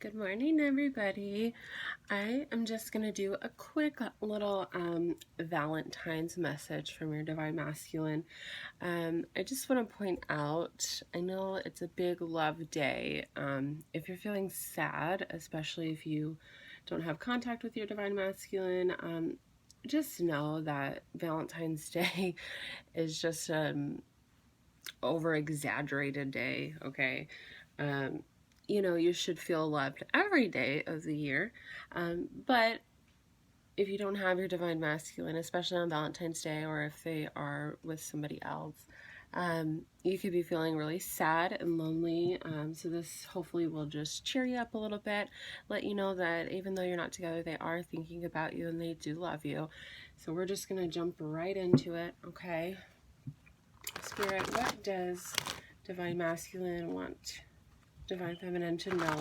Good morning, everybody. I am just going to do a quick little Valentine's message from your Divine Masculine. I just want to point out, I know it's a big love day. If you're feeling sad, especially if you don't have contact with your Divine Masculine, just know that Valentine's Day is just an over exaggerated day, okay? You should feel loved every day of the year. But if you don't have your Divine Masculine, especially on Valentine's Day, or if they are with somebody else, you could be feeling really sad and lonely. So this hopefully will just cheer you up a little bit, let you know that even though you're not together, they are thinking about you and they do love you. So we're just going to jump right into it, okay? Spirit, what does Divine Masculine want Divine Feminine to know,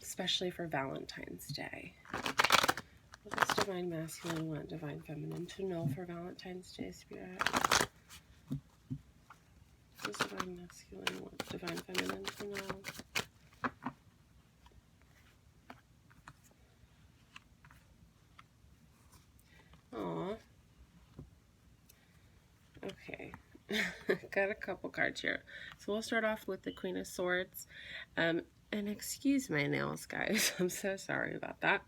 especially for Valentine's Day? What does Divine Masculine want Divine Feminine to know for Valentine's Day, Spirit? What does Divine Masculine want Divine Feminine to know? Aw. Okay. Got a couple cards here. So we'll start off with the Queen of Swords. And excuse my nails, guys. I'm so sorry about that.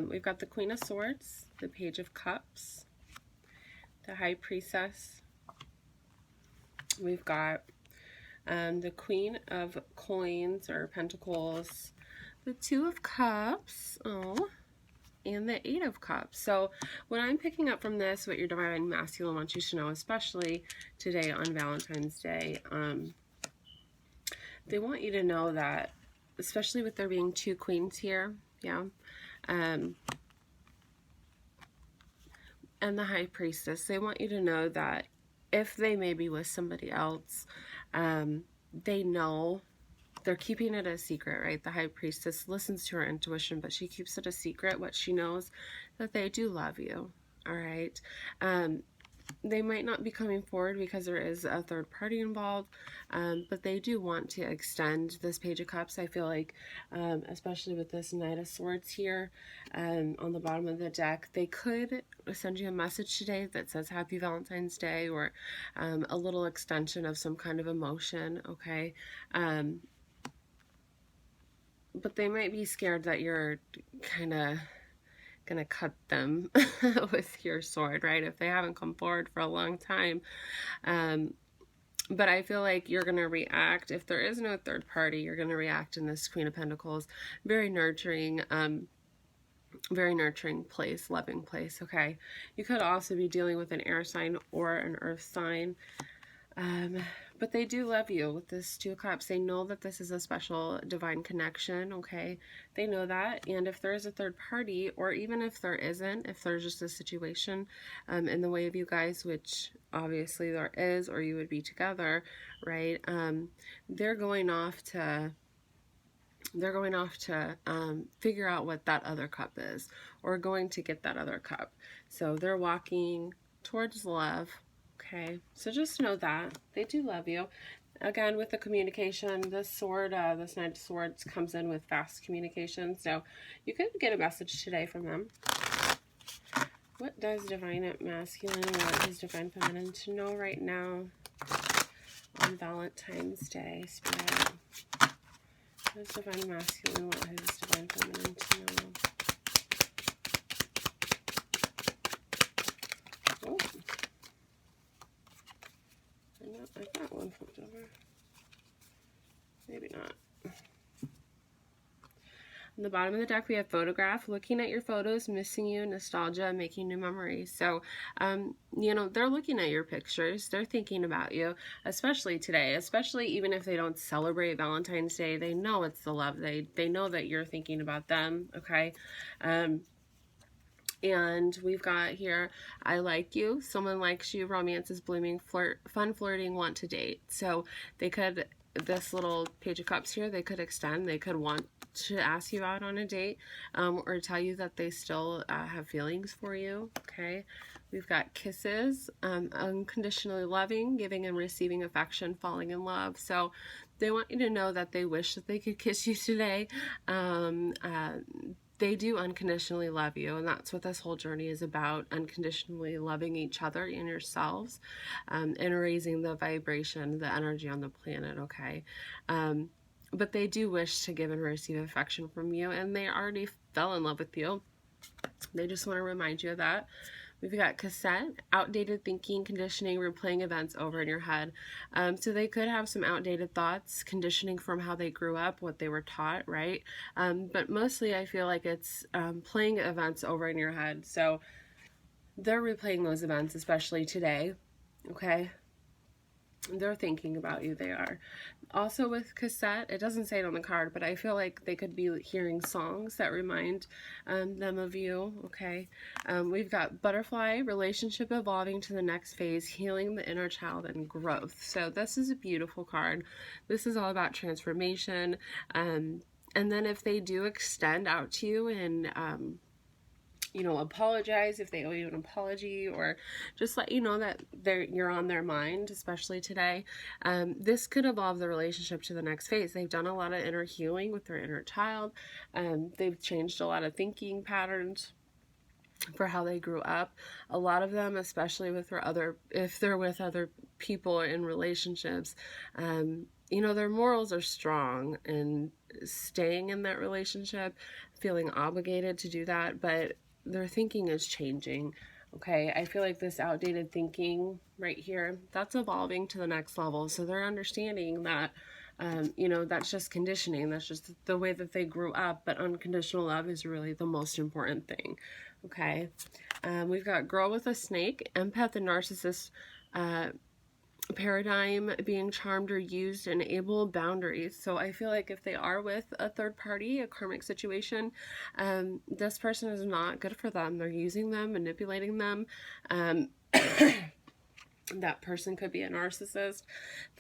We've got the Queen of Swords, the Page of Cups, the High Priestess. We've got the Queen of Coins or Pentacles, the Two of Cups, and the Eight of Cups. So what I'm picking up from this, what your Divine Masculine wants you to know, especially today on Valentine's Day, they want you to know that, especially with there being two queens here, and the High Priestess, they want you to know that if they may be with somebody else, they know they're keeping it a secret, right? The High Priestess listens to her intuition, but she keeps it a secret. What she knows, that they do love you, all right? They might not be coming forward because there is a third party involved, but they do want to extend this Page of Cups. I feel like, especially with this Knight of Swords here on the bottom of the deck, they could send you a message today that says Happy Valentine's Day, or a little extension of some kind of emotion, okay? But they might be scared that you're kind of gonna cut them with your sword, right? If they haven't come forward for a long time. But I feel like you're gonna react, if there is no third party, you're gonna react in this Queen of Pentacles, very nurturing place, loving place, okay? You could also be dealing with an air sign or an earth sign. But they do love you with this Two of Cups. They know that this is a special divine connection, okay? They know that. And if there is a third party, or even if there isn't, if there's just a situation in the way of you guys, which obviously there is, or you would be together, right? They're going off to figure out what that other cup is, or going to get that other cup. So they're walking towards love. Okay, so just know that they do love you. Again, with the communication, this sword, this Knight of Swords comes in with fast communication, so you could get a message today from them. What does Divine Masculine want his Divine Feminine to know right now on Valentine's Day, Spirit? What does Divine Masculine want his Divine Feminine to know? Oh. I've got one flipped over. Maybe not. On the bottom of the deck, we have photograph, looking at your photos, missing you, nostalgia, making new memories. So, they're looking at your pictures. They're thinking about you, especially today, especially even if they don't celebrate Valentine's Day. They know it's the love. They know that you're thinking about them, okay? And we've got here, I like you, someone likes you, romance is blooming, fun flirting, want to date. So they could, this little Page of Cups here, they could extend, they could want to ask you out on a date, or tell you that they still have feelings for you, okay? We've got kisses, unconditionally loving, giving and receiving affection, falling in love. So they want you to know that they wish that they could kiss you today. They do unconditionally love you, and that's what this whole journey is about, unconditionally loving each other and yourselves, and raising the vibration, the energy on the planet, okay? But they do wish to give and receive affection from you, and they already fell in love with you. They just want to remind you of that. We've got cassette, outdated thinking, conditioning, replaying events over in your head. So they could have some outdated thoughts, conditioning from how they grew up, what they were taught, right? But mostly I feel like it's playing events over in your head. So they're replaying those events, especially today, okay? They're thinking about you, they are. Also with cassette, it doesn't say it on the card, but I feel like they could be hearing songs that remind them of you, okay? We've got butterfly, relationship evolving to the next phase, healing the inner child, and growth. So this is a beautiful card. This is all about transformation. And then if they do extend out to you and apologize if they owe you an apology, or just let you know that you're on their mind, especially today. This could evolve the relationship to the next phase. They've done a lot of inner healing with their inner child. They've changed a lot of thinking patterns for how they grew up. A lot of them, especially if they're with other people in relationships, their morals are strong and staying in that relationship, feeling obligated to do that, but their thinking is changing. Okay, I feel like this outdated thinking right here, that's evolving to the next level. So they're understanding that, that's just conditioning. That's just the way that they grew up. But unconditional love is really the most important thing. Okay, we've got girl with a snake, empath and narcissist paradigm, being charmed or used, enable boundaries. So I feel like if they are with a third party, a karmic situation, this person is not good for them. They're using them, manipulating them. That person could be a narcissist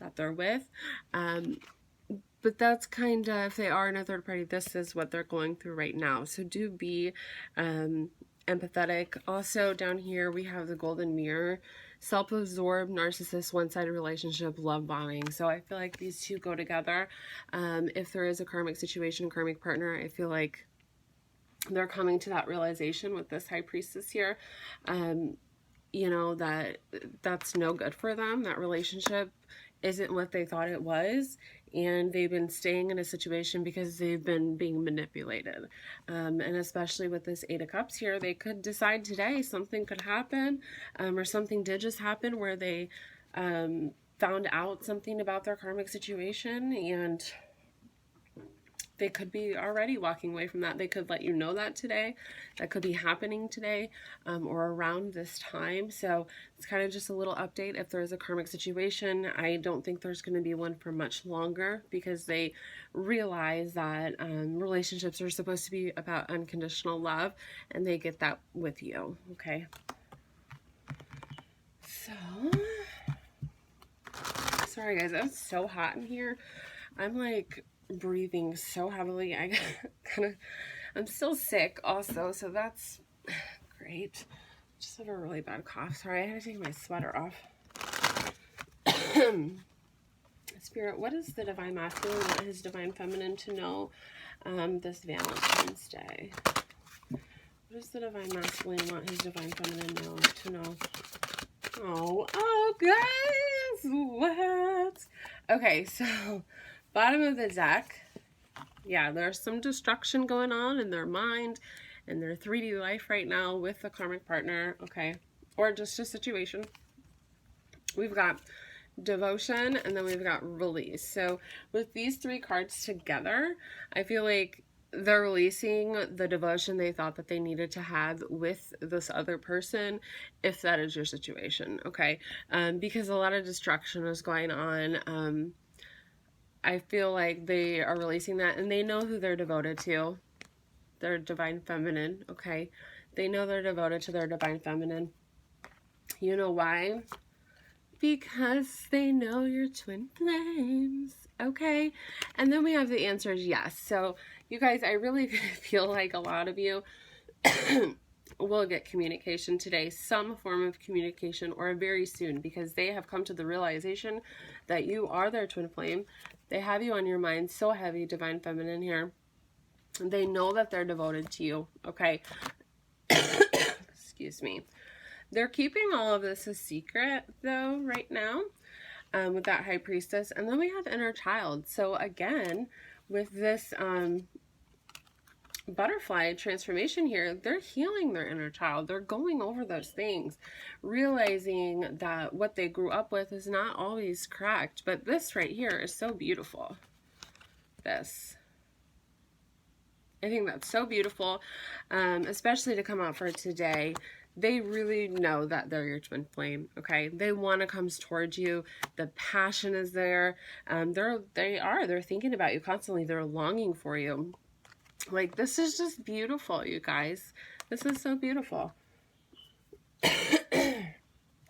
that they're with. But that's kind of, if they are in a third party, this is what they're going through right now. So do be empathetic. Also down here we have the golden mirror, self-absorbed, narcissist, one-sided relationship, love bombing. So I feel like these two go together. If there is a karmic situation, karmic partner, I feel like they're coming to that realization with this high priestess here. That's no good for them. That relationship isn't what they thought it was, and they've been staying in a situation because they've been being manipulated. And especially with this Eight of Cups here, they could decide today something could happen, or something did just happen where they found out something about their karmic situation, and they could be already walking away from that. They could let you know that today. That could be happening today, or around this time. So it's kind of just a little update. If there is a karmic situation, I don't think there's going to be one for much longer, because they realize that relationships are supposed to be about unconditional love, and they get that with you. Okay. So, sorry guys, it's so hot in here. I'm like breathing so heavily. I'm still sick also, so that's great. Just have a really bad cough. Sorry, I had to take my sweater off. Spirit, what is the divine masculine want his divine feminine to know this Valentine's Day? What does the divine masculine want his divine feminine to know? Oh guys, what? Okay, so bottom of the deck, yeah, there's some destruction going on in their mind and their 3D life right now with a karmic partner, okay, or just a situation. We've got devotion, and then we've got release. So with these three cards together, I feel like they're releasing the devotion they thought that they needed to have with this other person, if that is your situation, okay? Because a lot of destruction is going on. I feel like they are releasing that, and they know who they're devoted to. Their divine feminine, okay? They know they're devoted to their divine feminine. You know why? Because they know your twin flames, okay? And then we have the answers yes. So you guys, I really feel like a lot of you will get communication today, some form of communication, or very soon, because they have come to the realization that you are their twin flame. They have you on your mind so heavy, Divine Feminine here. They know that they're devoted to you, okay? Excuse me. They're keeping all of this a secret, though, right now, with that High Priestess. And then we have Inner Child. So again, with this butterfly transformation here, they're healing their inner child. They're going over those things, realizing that what they grew up with is not always correct. But this right here is so beautiful. This. I think that's so beautiful, especially to come out for today. They really know that they're your twin flame, okay? They want to come towards you. The passion is there. They're thinking about you constantly. They're longing for you. Like, this is just beautiful, you guys. This is so beautiful.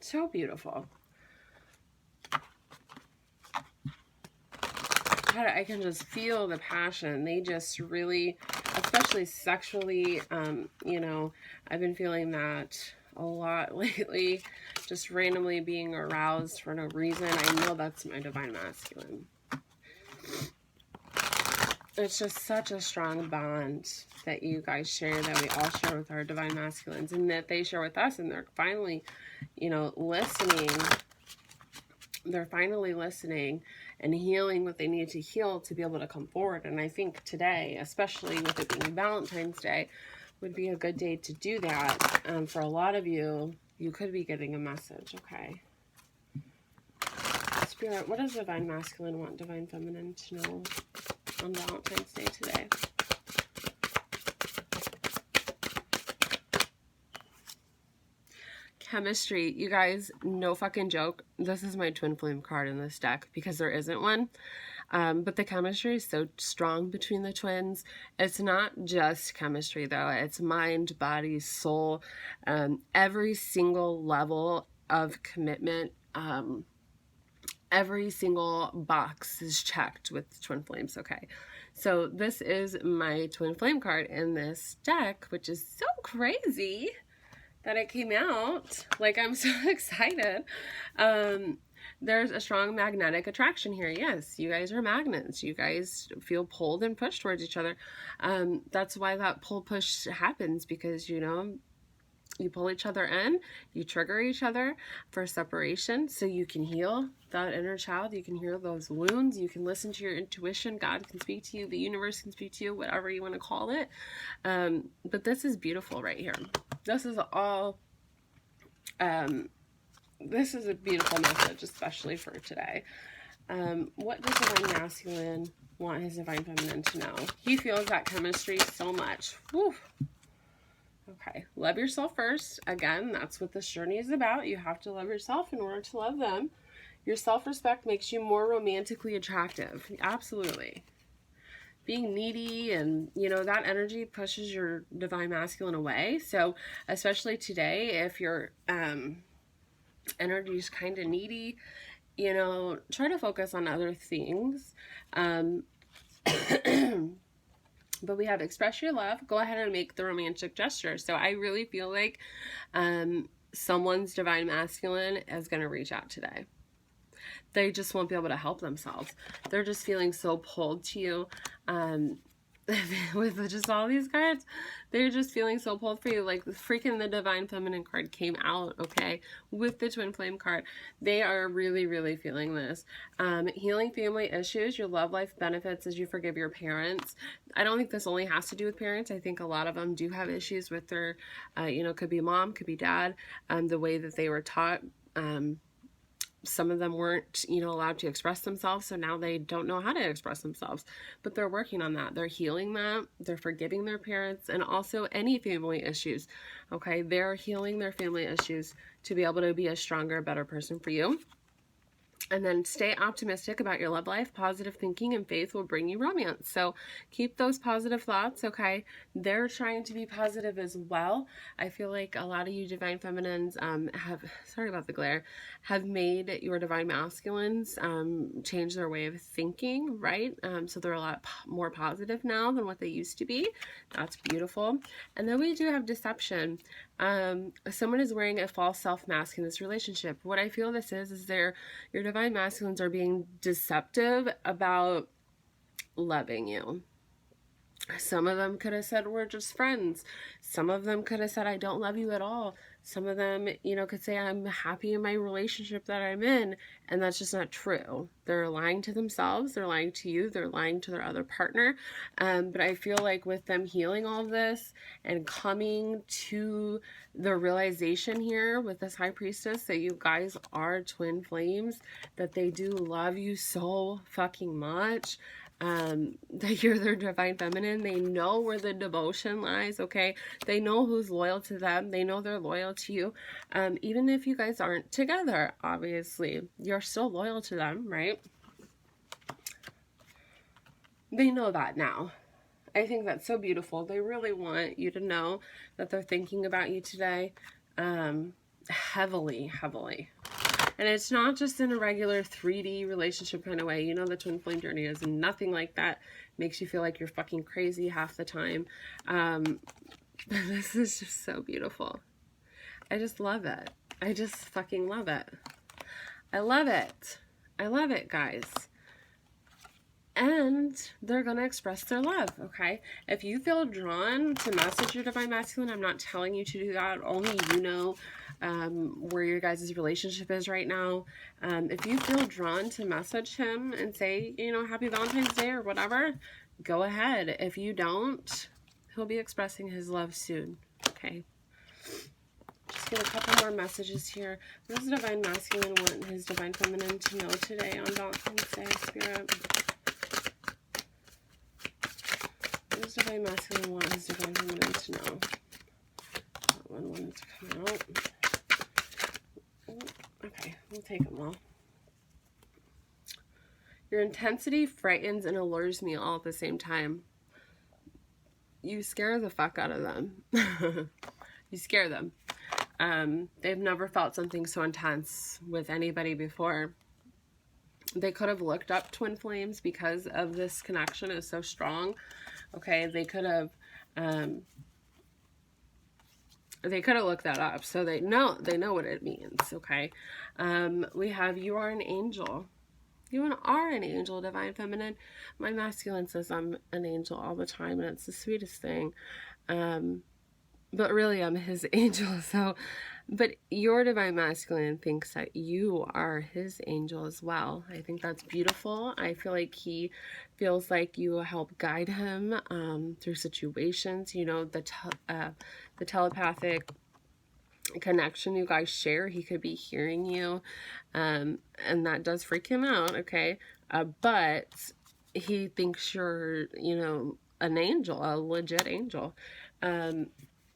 So beautiful. God, I can just feel the passion. They just really, especially sexually, you know, I've been feeling that a lot lately, just randomly being aroused for no reason. I know that's my Divine Masculine. It's just such a strong bond that you guys share, that we all share with our Divine Masculines, and that they share with us, and they're finally, you know, listening. They're finally listening and healing what they need to heal to be able to come forward. And I think today, especially with it being Valentine's Day, would be a good day to do that. For a lot of you, you could be getting a message, okay? Spirit, what does Divine Masculine want Divine Feminine to know on Valentine's Day today? Chemistry. You guys, no fucking joke. This is my twin flame card in this deck because there isn't one. But the chemistry is so strong between the twins. It's not just chemistry, though. It's mind, body, soul. Every single level of commitment, every single box is checked with twin flames, okay? So this is my twin flame card in this deck, which is so crazy that it came out. Like, I'm so excited. There's a strong magnetic attraction here. Yes, you guys are magnets. You guys feel pulled and pushed towards each other. That's why that pull-push happens, because, you know, you pull each other in, you trigger each other for separation so you can heal that inner child. You can heal those wounds. You can listen to your intuition. God can speak to you. The universe can speak to you, whatever you want to call it. But this is beautiful right here. This is all, this is a beautiful message, especially for today. What does Divine Masculine want his Divine Feminine to know? He feels that chemistry so much. Whew. Okay, love yourself first. Again, that's what this journey is about. You have to love yourself in order to love them. Your self-respect makes you more romantically attractive. Absolutely. Being needy and, you know, that energy pushes your Divine Masculine away. So, especially today, if your energy is kind of needy, you know, try to focus on other things. But we have express your love. Go ahead and make the romantic gesture. So I really feel like someone's Divine Masculine is going to reach out today. They just won't be able to help themselves. They're just feeling so pulled to you. With just all these cards, they're just feeling so pulled for you. Like, freaking the Divine Feminine card came out, okay, with the Twin Flame card. They are really, really feeling this. Healing family issues, your love life benefits as you forgive your parents. I don't think this only has to do with parents. I think a lot of them do have issues with their, you know, could be mom, could be dad, the way that they were taught. Some of them weren't, you know, allowed to express themselves, so now they don't know how to express themselves. But they're working on that. They're healing that. They're forgiving their parents, and also any family issues. Okay, they're healing their family issues to be able to be a stronger, better person for you. And then stay optimistic about your love life. Positive thinking and faith will bring you romance. So keep those positive thoughts, okay? They're trying to be positive as well. I feel like a lot of you divine feminines have, sorry about the glare, have made your divine masculines change their way of thinking, right? So they're a lot more positive now than what they used to be. That's beautiful. And then we do have deception. Someone is wearing a false self mask in this relationship. What I feel this is your divine masculines are being deceptive about loving you. Some of them could have said, we're just friends. Some of them could have said, I don't love you at all. Some of them, could say, I'm happy in my relationship that I'm in. And that's just not true. They're lying to themselves. They're lying to you. They're lying to their other partner. But I feel like with them healing all this and coming to the realization here with this high priestess that you guys are twin flames, that they do love you so fucking much, that you're their divine feminine. They know where the devotion lies, okay? They know who's loyal to them. They know they're loyal to you. Even if you guys aren't together, obviously, you're still loyal to them, right? They know that now. I think that's so beautiful. They really want you to know that they're thinking about you today, heavily, heavily. And it's not just in a regular 3D relationship kind of way. You know, the twin flame journey is nothing like that. Makes you feel like you're fucking crazy half the time. This is just so beautiful. I just love it. I just fucking love it. I love it. I love it, guys. And they're going to express their love, okay? If you feel drawn to message your divine masculine, I'm not telling you to do that. Only you know where your guys' relationship is right now. If you feel drawn to message him and say, happy Valentine's Day or whatever, go ahead. If you don't, he'll be expressing his love soon, okay? Just get a couple more messages here. What does the divine masculine want his divine feminine to know today on Valentine's Day, Spirit? What does divine masculine want his divine feminine to know? That one wanted to come out. Okay, we'll take them all. Your intensity frightens and allures me all at the same time. You scare the fuck out of them. You scare them. They've never felt something so intense with anybody before. They could have looked up twin flames because of this connection is so strong. Okay, they could have looked that up, so they know what it means. Okay, we have you are an angel. You are an angel, divine feminine. My masculine says I'm an angel all the time, and it's the sweetest thing. But really, I'm his angel. So, but your divine masculine thinks that you are his angel as well. I think that's beautiful. I feel like he feels like you help guide him through situations. The telepathic connection you guys share. He could be hearing you, and that does freak him out. Okay, but he thinks you're, an angel, a legit angel.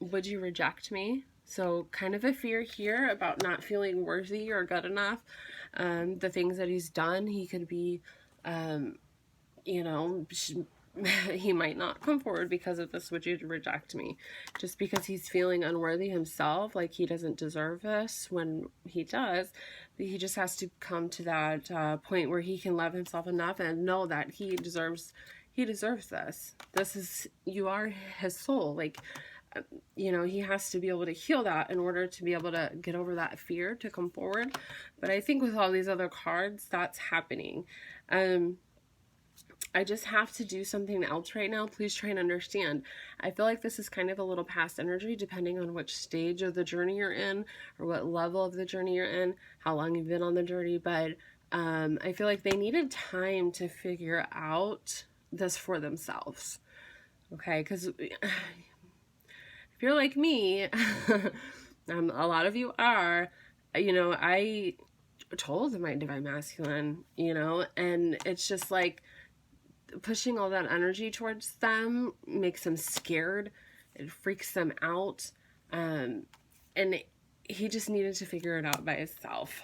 Would you reject me? So kind of a fear here about not feeling worthy or good enough. The things that he's done, he could be, he might not come forward because of this. Would you reject me? Just because he's feeling unworthy himself, like he doesn't deserve this when he does. He just has to come to that point where he can love himself enough and know that he deserves this. You are his soul. Like, he has to be able to heal that in order to be able to get over that fear to come forward. But I think with all these other cards, that's happening. I just have to do something else right now. Please try and understand. I feel like this is kind of a little past energy, depending on which stage of the journey you're in or what level of the journey you're in, how long you've been on the journey. But I feel like they needed time to figure out this for themselves. Okay, because if you're like me, a lot of you are, I told my divine masculine, and it's just like pushing all that energy towards them makes them scared. It freaks them out. And he just needed to figure it out by himself.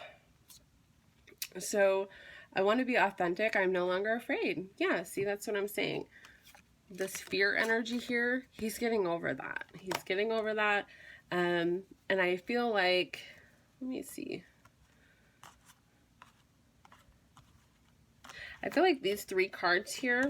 So I want to be authentic. I'm no longer afraid. Yeah, see, that's what I'm saying. This fear energy here, he's getting over that. He's getting over that. And I feel like, let me see. I feel like these three cards here,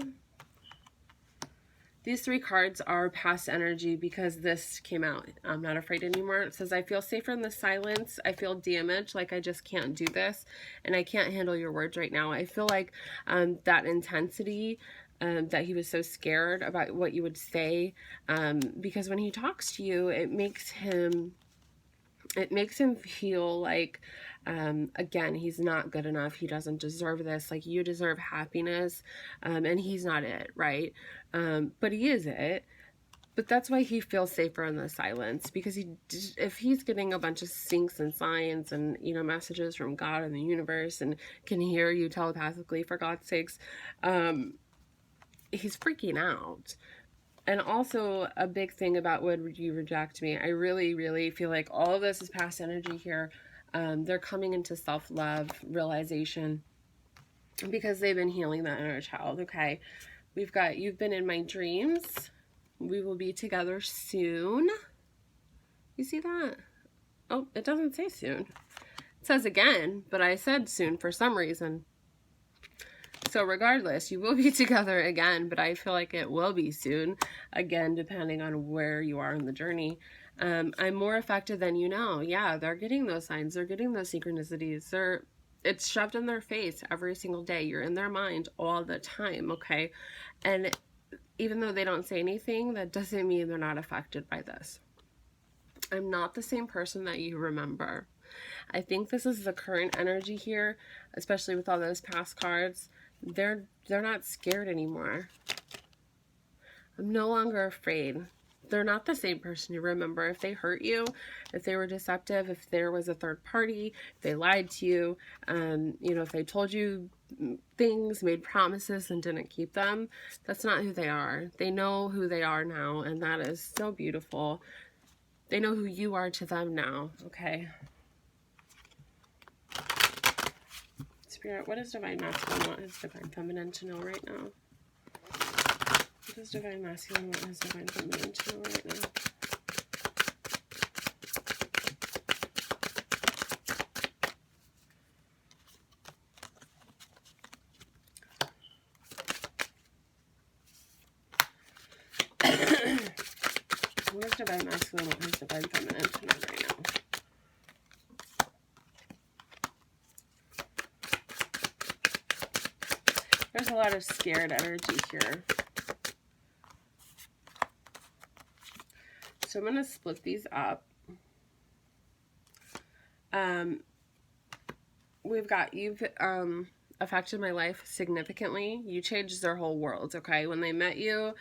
these three cards are past energy because this came out. I'm not afraid anymore. It says, I feel safer in the silence. I feel damaged, like I just can't do this. And I can't handle your words right now. I feel like that intensity, that he was so scared about what you would say. Because when he talks to you, it makes him feel like, again, he's not good enough. He doesn't deserve this. Like, you deserve happiness, and he's not it, right? But he is it. But that's why he feels safer in the silence, because if he's getting a bunch of syncs and signs and, you know, messages from God and the universe and can hear you telepathically, for God's sakes, he's freaking out. And also a big thing about would you reject me, I really, really feel like all of this is past energy here. They're coming into self-love realization because they've been healing that inner child. Okay, we've got, you've been in my dreams. We will be together soon. You see that? Oh, it doesn't say soon. It says again, but I said soon for some reason. So regardless, you will be together again, but I feel like it will be soon, again, depending on where you are in the journey. I'm more affected than you know. Yeah, they're getting those signs. They're getting those synchronicities. It's shoved in their face every single day. You're in their mind all the time, okay? And even though they don't say anything, that doesn't mean they're not affected by this. I'm not the same person that you remember. I think this is the current energy here, especially with all those past cards. They're not scared anymore. I'm no longer afraid. They're not the same person you remember. If they hurt you, if they were deceptive, if there was a third party, if they lied to you, you know, if they told you things, made promises and didn't keep them, that's not who they are. They know who they are now, and that is so beautiful. They know who you are to them now, okay? Spirit, what is Divine Masculine? What is Divine Feminine to know right now? What is Divine Masculine? What is Divine Feminine to know right now? What is Divine Masculine? What is Divine Feminine to know right now? There's a lot of scared energy here. So I'm going to split these up. We've got, you've affected my life significantly. You changed their whole world, okay? When they met you,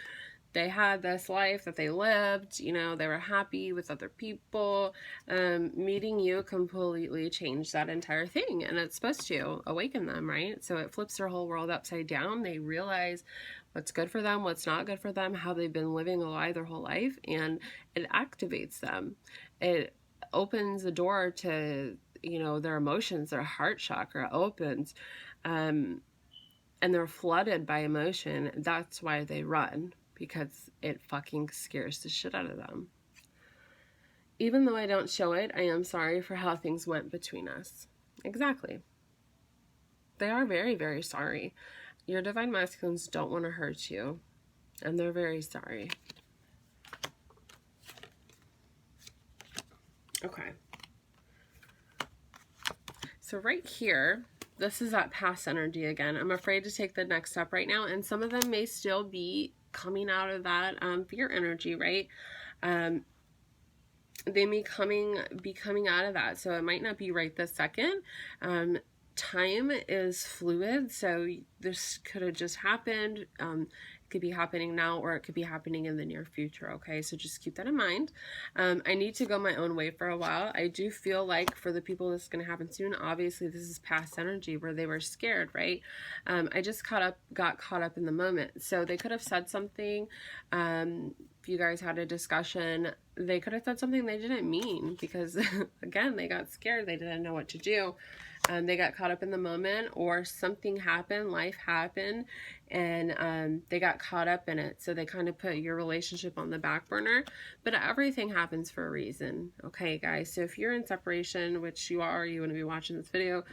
they had this life that they lived, you know, they were happy with other people. Meeting you completely changed that entire thing, and it's supposed to awaken them, right? So it flips their whole world upside down. They realize what's good for them, what's not good for them, how they've been living a lie their whole life, and it activates them. It opens the door to, you know, their emotions, their heart chakra opens, and they're flooded by emotion. That's why they run, because it fucking scares the shit out of them. Even though I don't show it, I am sorry for how things went between us. Exactly. They are very, very sorry. Your Divine Masculines don't want to hurt you, and they're very sorry. Okay. So right here, this is that past energy again. I'm afraid to take the next step right now, and some of them may still be coming out of that fear energy, right? They may be coming out of that, so it might not be right this second. Time is fluid, so this could have just happened. It could be happening now, or it could be happening in the near future, okay? So just keep that in mind. I need to go my own way for a while. I do feel like for the people this is going to happen soon, obviously this is past energy where they were scared, right? I just got caught up in the moment. So they could have said something. If you guys had a discussion, they could have said something they didn't mean because, again, they got scared. They didn't know what to do. They got caught up in the moment, or something happened, life happened, and they got caught up in it. So they kind of put your relationship on the back burner. But everything happens for a reason. Okay, guys. So if you're in separation, which you are, you want to be watching this video,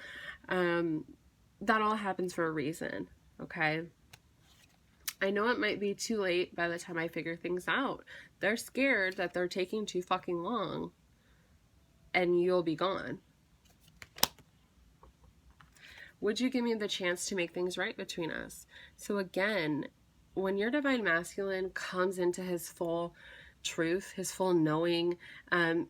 that all happens for a reason. Okay. I know it might be too late by the time I figure things out. They're scared that they're taking too fucking long and you'll be gone. Would you give me the chance to make things right between us? So again, when your divine masculine comes into his full truth, his full knowing,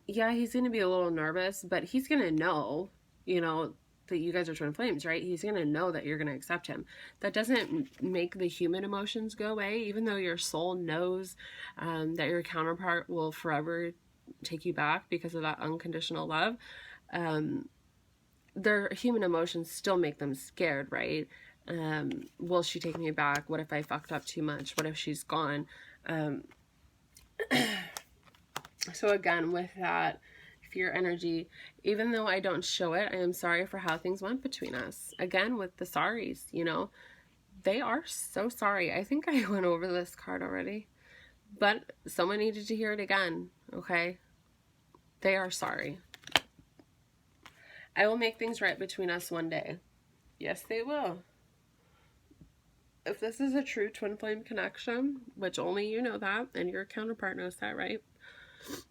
yeah, he's going to be a little nervous, but he's going to know, you know, that you guys are twin flames, right? He's going to know that you're going to accept him. That doesn't make the human emotions go away, even though your soul knows that your counterpart will forever take you back because of that unconditional love. Their human emotions still make them scared, right? Will she take me back? What if I fucked up too much? What if she's gone? So again, with that fear energy, even though I don't show it, I am sorry for how things went between us. Again, with the sorries, you know, they are so sorry. I think I went over this card already, but someone needed to hear it again. Okay. They are sorry. I will make things right between us one day. Yes, they will. If this is a true twin flame connection, which only you know that, and your counterpart knows that, right?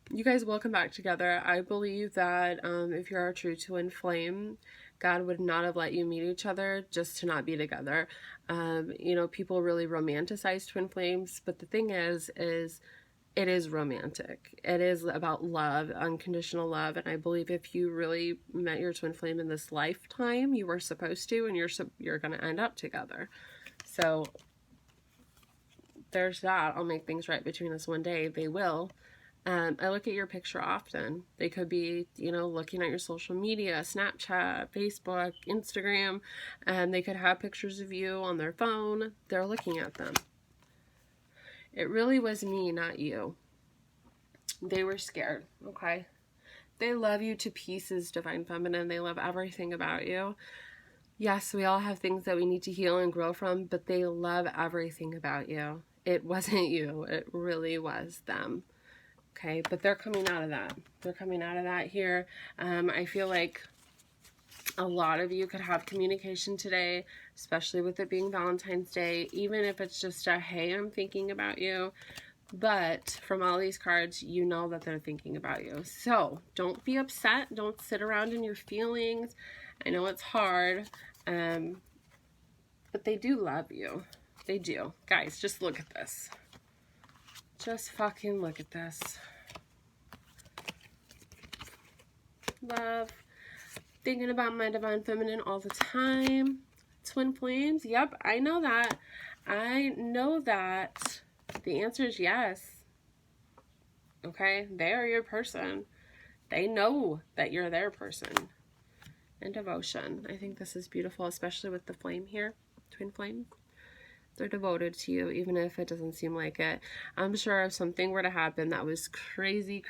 You guys will come back together. I believe that if you're a true twin flame, God would not have let you meet each other just to not be together. You know, people really romanticize twin flames, but the thing is it is romantic. It is about love, unconditional love, and I believe if you really met your twin flame in this lifetime, you were supposed to, and you're going to end up together. So there's that. I'll make things right between us one day. They will. I look at your picture often. They could be, you know, looking at your social media, Snapchat, Facebook, Instagram, and they could have pictures of you on their phone. They're looking at them. It really was me, not you. They were scared, okay? They love you to pieces, Divine Feminine. They love everything about you. Yes, we all have things that we need to heal and grow from, but they love everything about you. It wasn't you. It really was them. Okay, but they're coming out of that. They're coming out of that here. I feel like a lot of you could have communication today, especially with it being Valentine's Day, even if it's just a, hey, I'm thinking about you. But from all these cards, you know that they're thinking about you. So don't be upset. Don't sit around in your feelings. I know it's hard, but they do love you. They do. Guys, just look at this. Just fucking look at this. Love. Thinking about my Divine Feminine all the time. Twin flames. Yep, I know that. I know that. The answer is yes. Okay? They are your person. They know that you're their person. And devotion. I think this is beautiful, especially with the flame here. Twin flame. They're devoted to you, even if it doesn't seem like it. I'm sure if something were to happen that was crazy,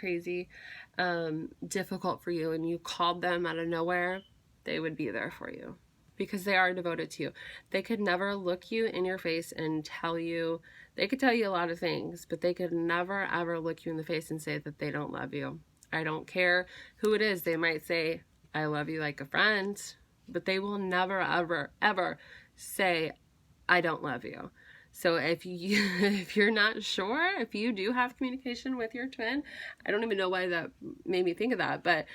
difficult for you, and you called them out of nowhere, they would be there for you. Because they are devoted to you. They could never look you in your face and tell you, they could tell you a lot of things, but they could never, ever look you in the face and say that they don't love you. I don't care who it is. They might say, I love you like a friend, but they will never, ever, ever say, I don't love you. So if you're not sure, if you do have communication with your twin, I don't even know why that made me think of that, but,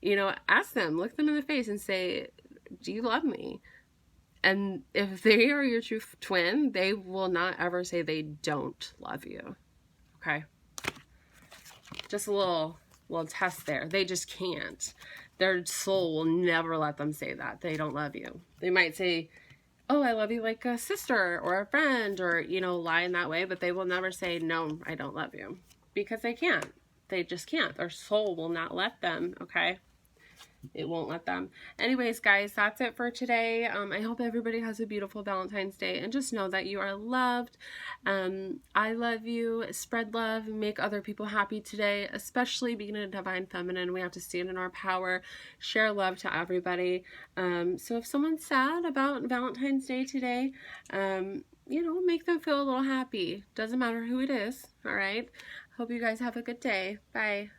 you know, ask them, look them in the face and say, do you love me? And if they are your true twin, they will not ever say they don't love you. Okay? Just a little test there. They just can't. Their soul will never let them say that. They don't love you. They might say, oh, I love you like a sister or a friend, or, you know, lie in that way, but they will never say, no, I don't love you, because they can't. They just can't. Their soul will not let them, okay? it won't let them. Anyways, guys, that's it for today. I hope everybody has a beautiful Valentine's Day, and just know that you are loved. I love you. Spread love. Make other people happy today, especially being a divine feminine. We have to stand in our power, share love to everybody. So if someone's sad about Valentine's Day today, you know, make them feel a little happy. Doesn't matter who it is. All right. Hope you guys have a good day. Bye.